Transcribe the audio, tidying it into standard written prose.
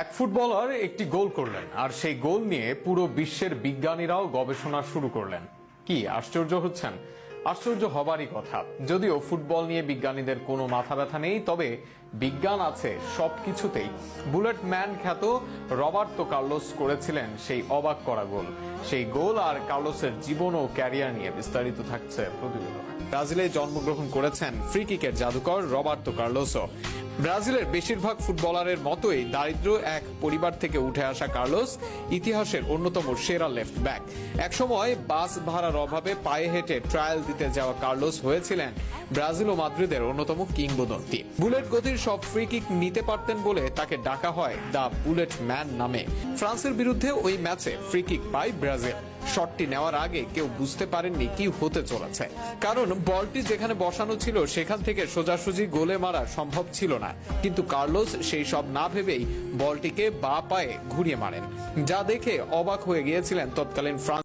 এক ফুটবলার একটি গোল করলেন আর সেই গোল নিয়ে পুরো বিশ্বের বিজ্ঞানীরাও গবেষণা শুরু করলেন। কি আশ্চর্য হচ্ছেন? আশ্চর্য হবারই কথা। যদিও ফুটবল নিয়ে বিজ্ঞানীদের কোনো মাথা ব্যথা নেই, তবে বিজ্ঞান আছে সবকিছুতেই। বুলেট ম্যান খ্যাত রবার্তো কার্লোস করেছিলেন সেই অবাক করা গোল। সেই গোল আর কার্লোসের জীবন ও ক্যারিয়ার নিয়ে বিস্তারিত থাকছে প্রতিবেদন। ব্রাজিলে জন্মগ্রহণ করেছেন ফ্রি কিকের জাদুকর রবার্তো কার্লোসও। ব্রাজিলের বেশিরভাগ ফুটবলারের মতোই দারিদ্র এক পরিবার থেকে উঠে আসা কার্লোস ইতিহাসের অন্যতম সেরা লেফট ব্যাক। একসময় বাস ভাড়ার অভাবে পায়ে হেঁটে ট্রায়াল দিতে যাওয়া কার্লোস হয়েছিলেন ব্রাজিল ও মাদ্রিদের অন্যতম কিংবদন্তি। বুলেট গতির সব ফ্রি কিক নিতে পারতেন বলে তাকে ডাকা হয় দ্য বুলেট ম্যান নামে। ফ্রান্সের বিরুদ্ধে ওই ম্যাচে ফ্রি কিক পায় ব্রাজিল। শটটি নেওয়ার আগে কেউ বুঝতে পারেননি কি হতে চলেছে, কারণ বলটি যেখানে বসানো ছিল সেখান থেকে সোজাসুজি গোলে মারা সম্ভব ছিল না। কিন্তু কার্লোস সেই সব না ভেবেই বলটিকে বাঁ পায়ে ঘুরিয়ে মারেন, যা দেখে অবাক হয়ে গিয়েছিলেন তৎকালীন ফ্রান্স